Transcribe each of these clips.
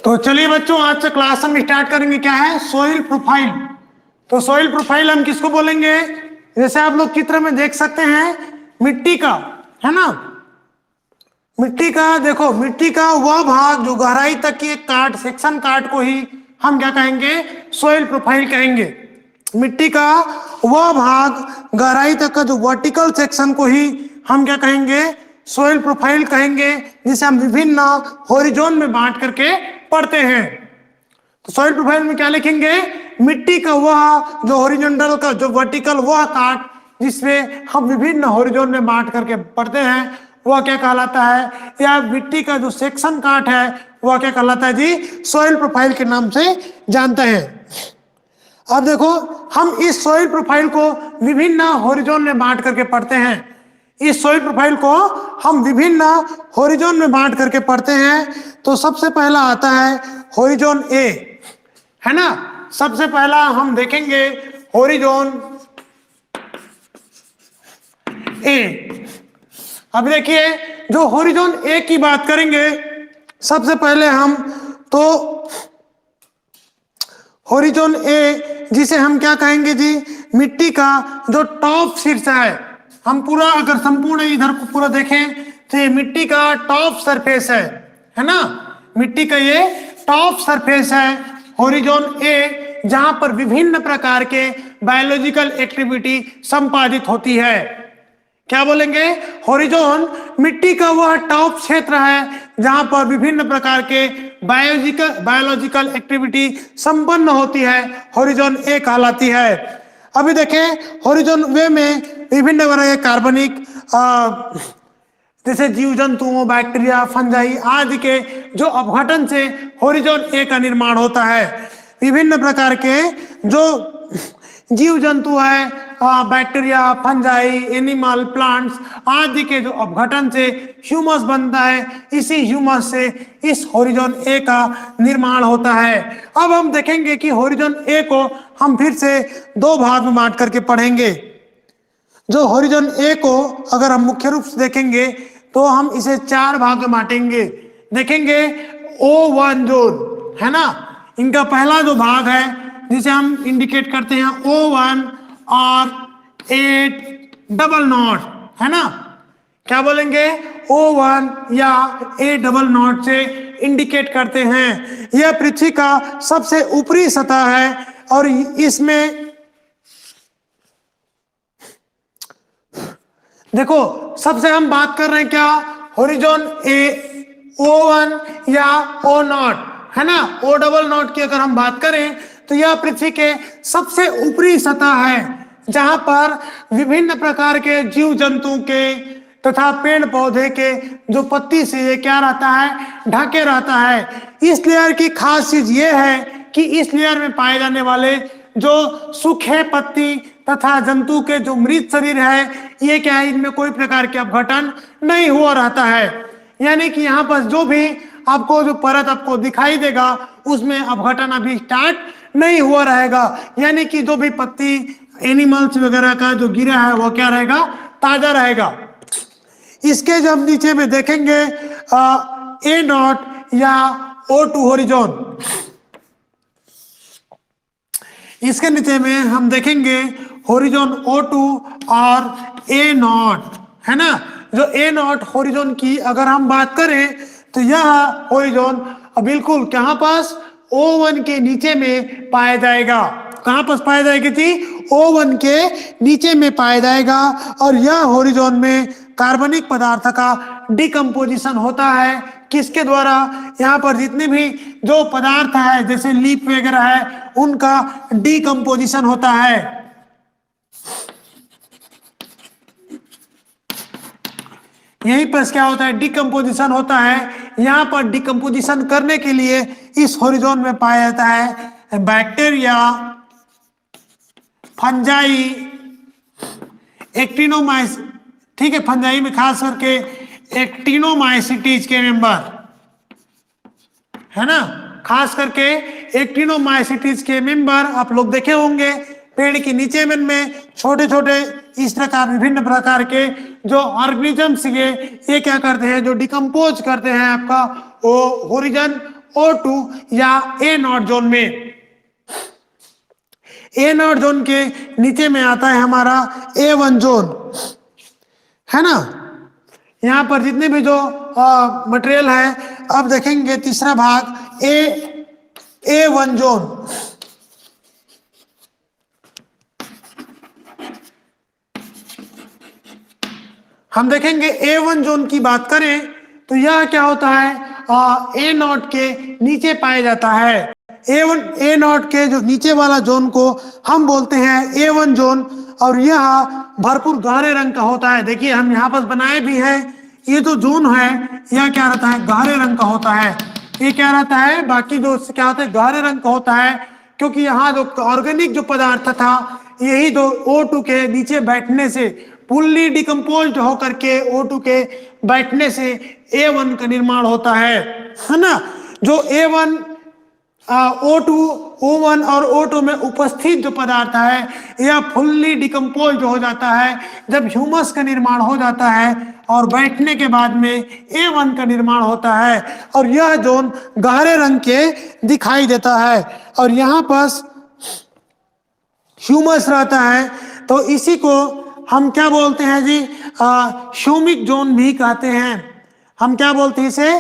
तो चलिए बच्चों, आज से क्लास हम स्टार्ट करेंगे। क्या है? Soil profile. तो सोइल प्रोफाइल हम किसको बोलेंगे? जैसे आप लोग चित्र में देख सकते हैं, मिट्टी का है ना। मिट्टी का देखो, मिट्टी का वह भाग जो गहराई तक की एक काट सेक्शन काट को ही हम क्या कहेंगे? सोइल प्रोफाइल कहेंगे। मिट्टी का वह भाग गहराई तक का जो वर्टिकल सेक्शन को ही हम क्या कहेंगे? सोइल प्रोफाइल कहेंगे, जिसे हम विभिन्न हॉरिजॉन में बांट करके पढ़ते हैं। तो सॉइल प्रोफाइल में क्या लिखेंगे? मिट्टी का वह जो हॉरिजॉन्टल का जो वर्टिकल वह काट जिसमें हम विभिन्न हॉरिजॉन में बांट करके पढ़ते हैं, वह क्या कहलाता है? या मिट्टी का जो सेक्शन काट है वह क्या कहलाता है जी? सॉइल प्रोफाइल के नाम से जानते हैं। अब देखो, हम इस सॉइल प्रोफाइल को विभिन्न हॉरिजॉन में बांट करके पढ़ते हैं। इस सॉइल प्रोफाइल को हम विभिन्न हॉरिजॉन में बांट करके पढ़ते हैं। तो सबसे पहला आता है हॉरिजॉन ए, है ना। सबसे पहला हम देखेंगे हॉरिजॉन ए। अब देखिए, जो हॉरिजॉन ए की बात करेंगे, सबसे पहले हम तो हॉरिजॉन ए, जिसे हम क्या कहेंगे जी? मिट्टी का जो टॉप शीर्ष है। हम पूरा अगर संपूर्ण इधर को पूरा देखें तो ये मिट्टी का टॉप सरफेस है ना। मिट्टी का ये टॉप सरफेस है हॉरिजॉन ए, जहां पर विभिन्न प्रकार के बायोलॉजिकल एक्टिविटी संपादित होती है। क्या बोलेंगे? हॉरिजॉन मिट्टी का वह टॉप क्षेत्र है जहां पर विभिन्न प्रकार के बायोलॉजिकल एक्टिविटी संपन्न होती है, हॉरिजॉन ए कहलाती है। अभी देखें, हॉरिजॉन वे में विभिन्न प्रकार के कार्बनिक जैसे जीव जंतुओं, बैक्टीरिया, फंजाई आदि के जो अपघटन से हॉरिजॉन ए का निर्माण होता है। विभिन्न प्रकार के जो जीव जंतु है, बैक्टीरिया, फंजाई, एनिमल, प्लांट्स आदि के जो अपघटन से ह्यूमस बनता है, इसी ह्यूमस से इस हॉरिजॉन ए का निर्माण होता है। अब हम देखेंगे कि हॉरिजॉन ए को हम फिर से दो भाग में बांट करके पढ़ेंगे। जो हॉरिजॉन ए को अगर हम मुख्य रूप से देखेंगे तो हम इसे चार भाग में बांटेंगे। देखेंगे O1 जोन, है ना। इनका पहला जो भाग है जिसे हम इंडिकेट करते हैं O1 और 8 डबल नॉट, है ना। क्या बोलेंगे? O1 या 8 डबल नॉट से इंडिकेट करते हैं। यह पृथ्वी का सबसे ऊपरी सतह है और इसमें देखो, सबसे हम बात कर रहे हैं क्या? हॉरिजॉन ए, O1 या O नॉट, है ना। O डबल नॉट की अगर हम बात करें तो यह पृथ्वी के सबसे ऊपरी सतह है जहां पर विभिन्न प्रकार के जीव जंतु के तथा पेड़ पौधे के जो पत्ती से ये क्या रहता है? ढके रहता है। इस लेयर की खास चीज ये है कि इस लेयर में पाए जाने वाले जो सूखे पत्ती तथा जंतु के जो मृत शरीर है, ये क्या है? इनमें कोई प्रकार के अपघटन नहीं हुआ रहता है। यानी कि यहाँ पर जो भी आपको जो परत आपको दिखाई देगा उसमें अपघटन अभी स्टार्ट नहीं हुआ रहेगा। यानी कि जो भी पत्ती एनिमल्स वगैरह का जो गिरा है वो क्या रहेगा? ताजा रहेगा। इसके जब नीचे में देखेंगे ए नॉट या O2 हॉरिजॉन, इसके नीचे में हम देखेंगे हॉरिजॉन O2 और ए नॉट, है ना। जो ए नॉट हॉरिजॉन की अगर हम बात करें तो यह हॉरिजॉन बिल्कुल कहां पास? O1 के नीचे में पाया जाएगा। कहां पास पाया जाएगा जी? O1 के नीचे में पाया जाएगा। और यह हॉरिजॉन में कार्बनिक पदार्थ का डिकम्पोजिशन होता है। किसके द्वारा? यहाँ पर जितने भी जो पदार्थ है जैसे लीफ वगैरह है उनका डिकम्पोजिशन होता है। यहीं पर क्या होता है? डिकम्पोजिशन होता है। यहाँ पर डिकम्पोजिशन करने के लिए इस हॉरिजॉन में पाया जाता है बैक्टीरिया, फंजाई, एक्टिनोमाइस, ठीक है। फंजाई में खास करके एक्टिनोमाइसिटीज के मेंबर, है ना। खास करके एक्टिनोमाइसिटीज के मेंबर आप लोग देखे होंगे। पेड़ के नीचे में छोटे छोटे इस प्रकार विभिन्न प्रकार के जो ऑर्गेनिजम्स ये क्या करते हैं? जो डिकम्पोज करते हैं आपका वो हॉरिजॉन O2 या A0 जोन में। A0 जोन के नीचे में आता है हमारा A1 जोन, है ना। यहां पर जितने भी जो मटेरियल है, अब देखेंगे तीसरा भाग A1 जोन। हम देखेंगे A1 जोन की बात करें तो यह क्या होता है, A0 के नीचे पाया जाता है। A0 के जो नीचे वाला जोन को हम बोलते हैं A1 जोन, और यह भरपूर गहरे रंग का होता है। देखिए हम यहाँ पर बनाए भी हैं, ये जो जोन है यह क्या रहता है, गहरे रंग का होता है। ये क्या रहता है, बाकी जो क्या होता है, गहरे रंग का होता है, क्योंकि यहाँ जो ऑर्गेनिक जो पदार्थ था यही जो O2 के नीचे बैठने से फुल्ली डिकम्पोज होकर के O2 के बैठने से A1 का निर्माण होता है ना। जो A1 O2, O1 और O2 में उपस्थित जो पदार्थ है यह फुल्ली डिकम्पोज हो जाता है जब ह्यूमस का निर्माण हो जाता है, और बैठने के बाद में A1 का निर्माण होता है, और यह जोन गहरे रंग के दिखाई देता है, और यहाँ पर ह्यूमस रहता है। तो इसी को हम क्या बोलते हैं जी, ह्यूमिक जोन भी कहते हैं। हम क्या बोलते हैं इसे,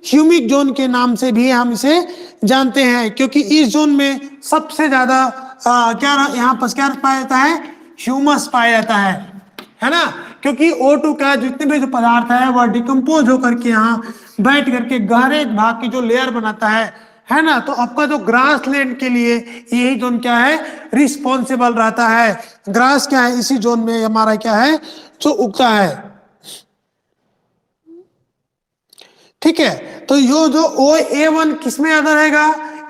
ह्यूमिक जोन के नाम से भी हम इसे जानते हैं, क्योंकि इस जोन में सबसे ज्यादा क्या यहाँ पर क्या पाया जाता है, ह्यूमस पाया जाता है ना। क्योंकि O2 का जितने भी जो पदार्थ है वह डिकम्पोज होकर के यहाँ बैठ करके गहरे भाग की जो लेयर बनाता है ना। तो आपका जो ग्रास लैंड के लिए यही जोन क्या है, रिस्पॉन्सिबल रहता है। ग्रास क्या है, इसी जोन में हमारा क्या है, जो उगता है। ठीक है, तो यो जो A1 किस में ज्यादा रहेगा,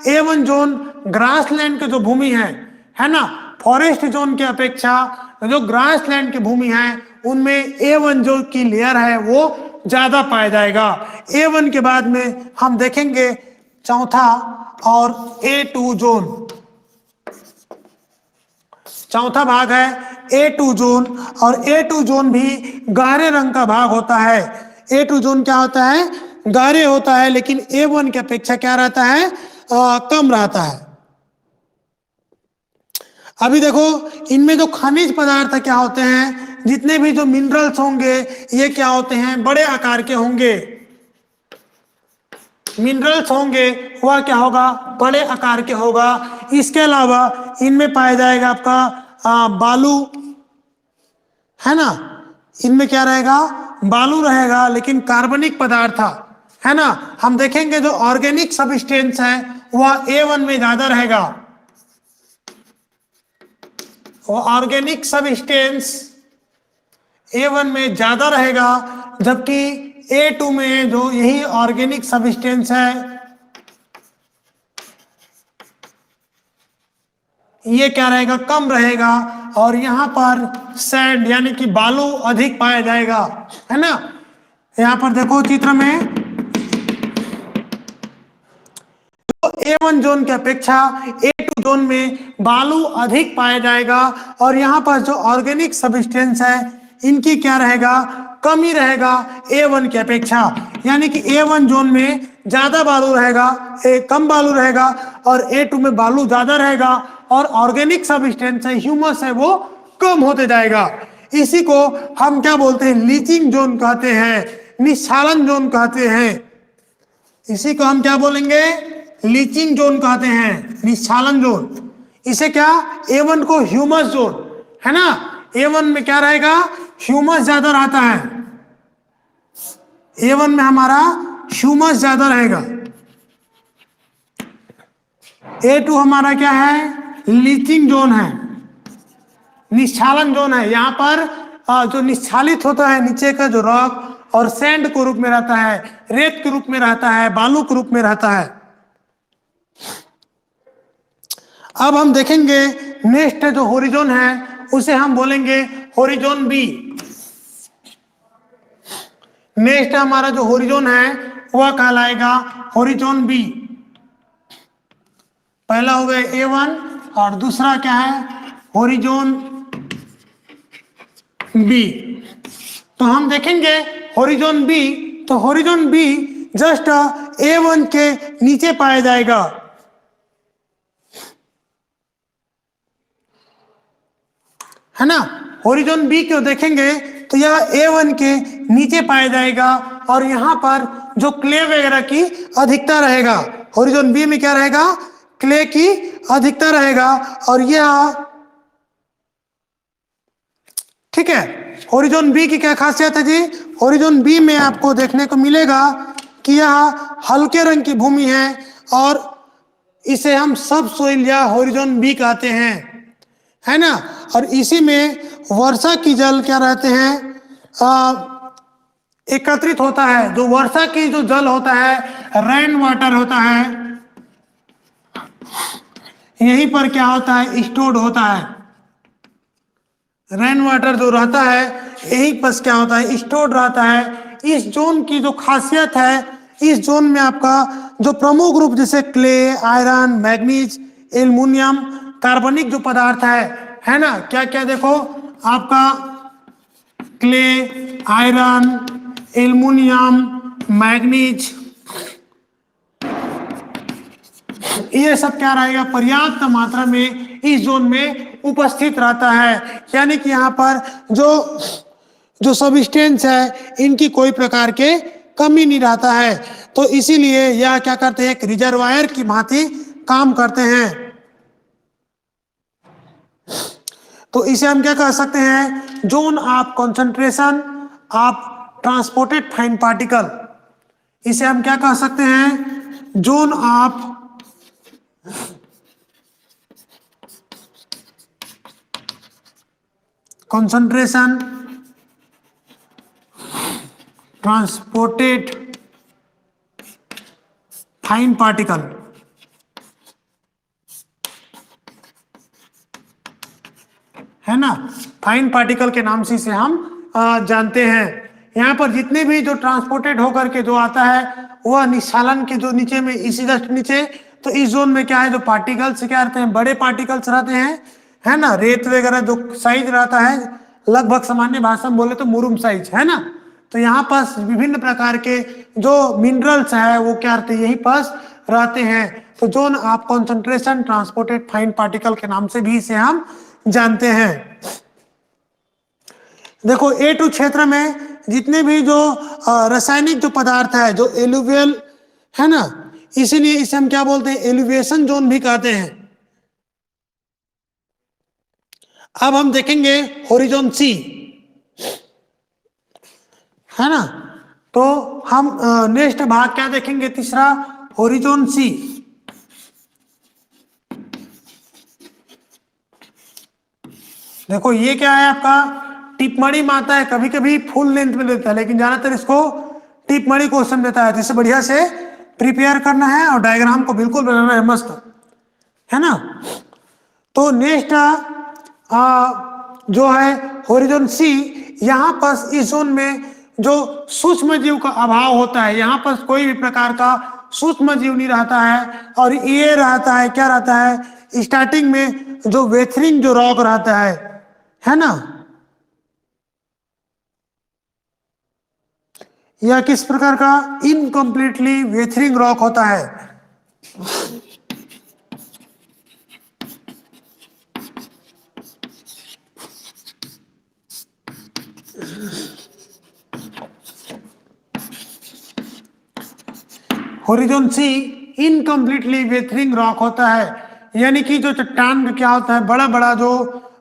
A1 जोन ग्रास लैंड के जो भूमि है ना, फॉरेस्ट जोन की अपेक्षा जो ग्रास लैंड की भूमि है उनमें A1 जो की लेयर है वो ज्यादा पाया जाएगा। A1 के बाद में हम देखेंगे चौथा और A2 जोन। चौथा भाग है A2 जोन, और A2 जोन भी गहरे रंग का भाग होता है। A2 जोन क्या होता है, गहरे होता है, लेकिन A1 की अपेक्षा क्या रहता है, कम रहता है। अभी देखो इनमें जो खनिज पदार्थ क्या होते हैं, जितने भी जो मिनरल्स होंगे ये क्या होते हैं, बड़े आकार के होंगे। मिनरल्स होंगे वह क्या होगा, बड़े आकार के होगा। इसके अलावा इनमें पाया जाएगा आपका बालू, है ना। इनमें क्या रहेगा, बालू रहेगा, लेकिन कार्बनिक पदार्थ है ना। हम देखेंगे जो ऑर्गेनिक सब्सटेंस है वह A1 में ज्यादा रहेगा। वो ऑर्गेनिक सब्सटेंस A1 में ज्यादा रहेगा, जबकि A2 में जो यही ऑर्गेनिक सब्सटेंस है ये क्या रहेगा, कम रहेगा, और यहाँ पर सैंड यानी कि बालू अधिक पाया जाएगा, है ना। यहाँ पर देखो चित्र में तो A1 जोन की अपेक्षा A2 जोन में बालू अधिक पाया जाएगा, और यहाँ पर जो ऑर्गेनिक सब्सटेंस है इनकी क्या रहेगा, कमी रहेगा A1 की अपेक्षा। यानी कि A1 जोन में ज्यादा बालू रहेगा, कम बालू रहेगा, और A2 में बालू ज्यादा रहेगा, और ऑर्गेनिक सब्सटेंस है, ह्यूमस है, वो कम होते जाएगा। इसी को हम क्या बोलते हैं, लीचिंग जोन कहते हैं, निस्सालन जोन कहते हैं। इसी को हम क्या बोलेंगे, लीचिंग जोन कहते हैं, निस्सालन जोन। इसे क्या, A1 को ह्यूमस जोन, है ना। A1 में क्या रहेगा, ह्यूमस ज्यादा रहता है। A1 में हमारा ह्यूमस ज्यादा रहेगा। A2 हमारा क्या है, लीचिंग जोन है, निस्छालन जोन है। यहाँ पर जो निस्छालित होता है नीचे का जो रॉक और सैंड के रूप में रहता है, रेत के रूप में रहता है, बालू के रूप में रहता है। अब हम देखेंगे नेक्स्ट जो होरिजोन है उसे हम बोलेंगे होरिजोन बी। नेक्स्ट हमारा जो होरिजोन है वह कहलाएगा होरिजोन बी। पहला हो गया A1 और दूसरा क्या है, होरिजोन बी। तो हम देखेंगे होरिजोन बी, तो होरिजोन बी जस्ट A1 के नीचे पाया जाएगा। है ना, होरिजोन बी को देखेंगे तो यह A1 के नीचे पाया जाएगा और यहां पर जो क्ले वगैरह की अधिकता रहेगा, होरिजोन बी में क्या रहेगा, क्ले की अधिकता रहेगा। और यह ठीक है, होरिजोन बी की क्या खासियत है जी, होरिजोन बी में आपको देखने को मिलेगा कि यह हल्के रंग की भूमि है और इसे हम सब सोइल या होरिजोन बी कहते हैं, है ना। और इसी में वर्षा की जल क्या रहते हैं, एकत्रित होता है। जो वर्षा की जो जल होता है, रेन वाटर होता है, यहीं पर क्या होता है, स्टोर्ड होता है। रेन वाटर जो रहता है यहीं पर क्या होता है, स्टोर्ड रहता है। इस जोन की जो खासियत है, इस जोन में आपका जो प्रमुख रूप जैसे क्ले, आयरन, मैग्नीज, एल्युमिनियम, कार्बनिक जो पदार्थ है ना, क्या क्या देखो आपका क्ले, आयरन, एल्युमिनियम, मैग्नीज, ये सब क्या रहेगा, पर्याप्त मात्रा में इस जोन में उपस्थित रहता है। यानी कि यहाँ पर जो सब्सटेंस है इनकी कोई प्रकार के कमी नहीं रहता है। तो इसीलिए यह क्या करते हैं, एक रिजर्वायर की भांति काम करते हैं। तो इसे हम क्या कह सकते हैं, zone of concentration of transported fine particle. इसे हम क्या कह सकते हैं, zone of concentration transported fine particle. है ना, फाइन पार्टिकल के नाम से इसे हम जानते हैं। यहाँ पर जितने भी जो ट्रांसपोर्टेड होकर के जो आता है वह निशालन के जो नीचे में, इसी जस्ट नीचे, तो इस जोन में क्या है, जो पार्टिकल्स क्या रहते हैं, बड़े पार्टिकल्स रहते हैं, है ना। रेत वगैरह जो साइज रहता है लगभग सामान्य भाषा में बोले तो मुरुम साइज, है ना। तो यहाँ पास विभिन्न प्रकार के जो मिनरल्स है वो क्या रहते हैं, यहीं पास रहते हैं। तो zone of concentration transported fine particle के नाम से भी इसे हम जानते हैं। देखो A2 क्षेत्र में जितने भी जो रासायनिक जो पदार्थ है, जो एलुवियल, है ना, इसीलिए इसे हम क्या बोलते हैं, एलिवेशन जोन भी कहते हैं। अब हम देखेंगे होरिजोन सी, है ना। तो हम नेक्स्ट भाग क्या देखेंगे, तीसरा होरिजोन सी। देखो ये क्या है आपका, टिप्पणी में आता है, कभी कभी फुल लेंथ में देता है लेकिन ज्यादातर इसको टिप्पणी क्वेश्चन देता है। जिसे बढ़िया से प्रिपेयर करना है और डायग्राम को बिल्कुल बनाना है मस्त, है ना। तो नेक्स्ट जो है होरिजोन सी, यहाँ पर इस जोन में जो सूक्ष्म जीव का अभाव होता है, यहाँ पर कोई भी प्रकार का सूक्ष्म जीव नहीं रहता है। और ये रहता है, क्या रहता है, स्टार्टिंग में जो वेथरिंग जो रॉक रहता है ना, यह किस प्रकार का, इनकम्प्लीटली वेथरिंग रॉक होता है। होरिजोन सी इनकम्प्लीटली वेथरिंग रॉक होता है, यानी कि जो चट्टान क्या होता है, बड़ा बड़ा जो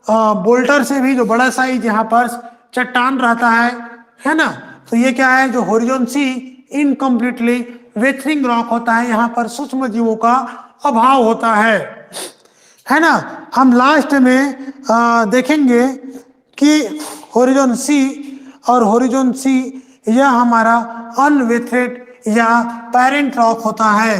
बोल्टर से भी जो बड़ा साइज यहाँ पर चट्टान रहता है ना। तो ये क्या है, जो होरिजोन सी इनकम्प्लीटली वेथरिंग रॉक होता है, यहाँ पर सूक्ष्म जीवों का अभाव होता है ना। हम लास्ट में देखेंगे कि होरिजोन सी और होरिजोन सी यह हमारा अनवेथरेड या पेरेंट रॉक होता है।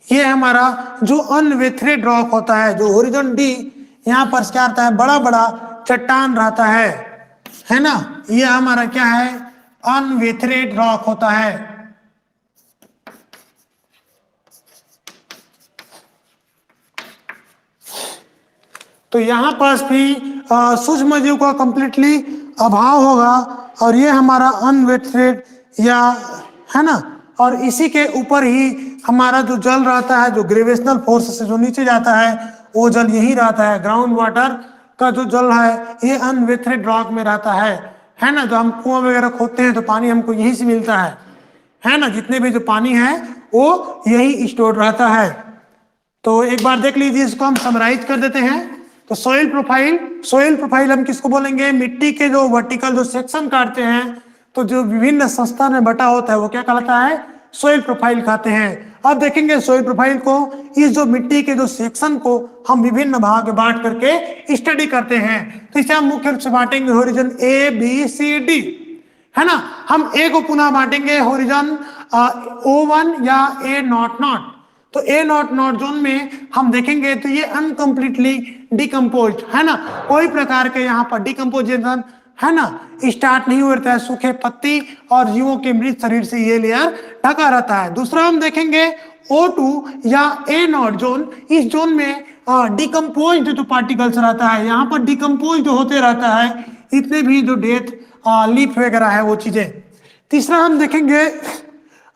ये हमारा जो अनवेथरेड रॉक होता है, जो होरिजोन डी, यहाँ पर क्या आता है, बड़ा बड़ा चट्टान रहता है ना। ये हमारा क्या है, अनवेथरेड रॉक होता है। तो यहाँ पर भी सूक्ष्म जीव का कंप्लीटली अभाव होगा, और ये हमारा अनवेटेड या, है ना, और इसी के ऊपर ही हमारा जो जल रहता है, जो ग्रेविटेशनल फोर्स से जो नीचे जाता है वो जल यही रहता है। ग्राउंड वाटर का जो जल है ये अनवेटेड रॉक में रहता है ना। जो हम कुआं वगैरह खोदते हैं तो पानी हमको यहीं से मिलता है ना। जितने भी जो पानी है वो यही स्टोर रहता है। तो एक बार देख लीजिए, इसको हम समराइज कर देते हैं। तो सॉइल प्रोफाइल हम किसको बोलेंगे? मिट्टी के जो वर्टिकल जो सेक्शन काटते हैं, तो जो विभिन्न संस्था में बटा होता है वो क्या कहलाता है? सॉइल प्रोफाइल कहते हैं। अब देखेंगे सॉइल प्रोफाइल को, इस जो मिट्टी के जो सेक्शन को हम विभिन्न भाग में बांट करके स्टडी करते हैं। तो इसे हम मुख्य रूप से बांटेंगे horizon A B C D, है ना। हम ए को पुनः बांटेंगे होरिजन O1 या A नॉट नॉट। तो ए नॉट नॉट जोन में हम देखेंगे तो ये अनकम्प्लीटली डिकम्पोज, है ना। कोई प्रकार के यहाँ पर डिकम्पोजिशन, है ना, स्टार्ट नहीं हुआ रहता है। सूखे पत्ती और जीवों के मृत शरीर से ये लेयर ढका रहता है। दूसरा हम देखेंगे O2 या A नॉट जोन। इस जोन में डिकम्पोज जो पार्टिकल्स रहता है, यहाँ पर डिकम्पोज जो होते रहता है, इतने भी जो डेथ लीफ वगैरह है वो चीजें। तीसरा हम देखेंगे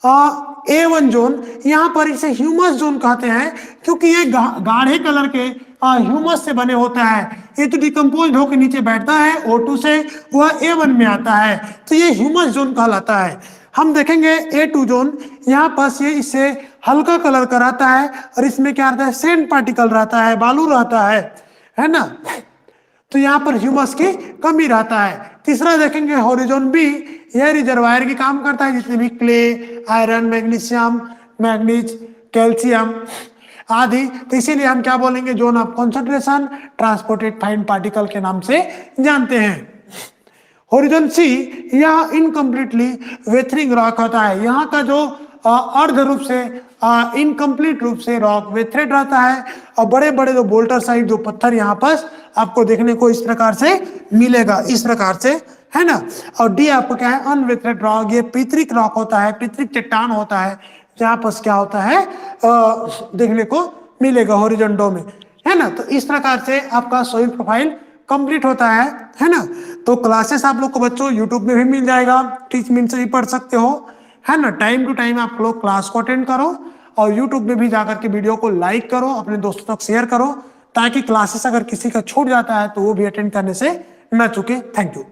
A1 जोन। यहाँ पर इसे ह्यूमस जोन कहते हैं, क्योंकि ये गाढ़े कलर के ह्यूमस से बने होता है। ये तो डिकम्पोज होकर नीचे बैठता है O2 से, वह A1 में आता है, तो ये ह्यूमस जोन कहलाता है। हम देखेंगे A2 जोन। यहाँ पर ये इससे हल्का कलर का रहता है, और इसमें क्या रहता है? सैंड पार्टिकल रहता है, बालू रहता है ना। तो यहाँ पर ह्यूमस की कमी रहता है। तीसरा देखेंगे होरिजोन बी। यह रिजर्वायर की काम करता है, जितने भी clay, iron, magnesium, manganese, calcium आदि। तो इसीलिए हम क्या बोलेंगे? Zone of concentration transported fine particle के नाम से जानते हैं। होरिजोन सी, यह इनकम्प्लीटली वेथरिंग रॉक होता है। यहाँ का जो अर्ध रूप से इनकम्प्लीट रूप से रॉक वेथरेड रहता है, और बड़े बड़े जो बोल्टर साइड जो पत्थर यहाँ पर आपको देखने को इस प्रकार से मिलेगा, इस प्रकार से, है ना। और डी आपको क्या है? अनवेथरेड रॉक। ये पितरिक रॉक होता है, पितरिक चट्टान होता है, जहाँ पर क्या होता है देखने को मिलेगा हॉरिजॉन्टल में, है ना। तो इस प्रकार से आपका सॉइल प्रोफाइल कंप्लीट होता है ना। तो क्लासेस आप लोग को बच्चों यूट्यूब में भी मिल जाएगा, टीचमिंट से भी पढ़ सकते हो, है ना। टाइम टू टाइम आप लोग क्लास को अटेंड करो, और यूट्यूब में भी जाकर के वीडियो को लाइक करो, अपने दोस्तों तक शेयर करो, ताकि क्लासेस अगर किसी का छूट जाता है तो वो भी अटेंड करने से न चूके। Thank you.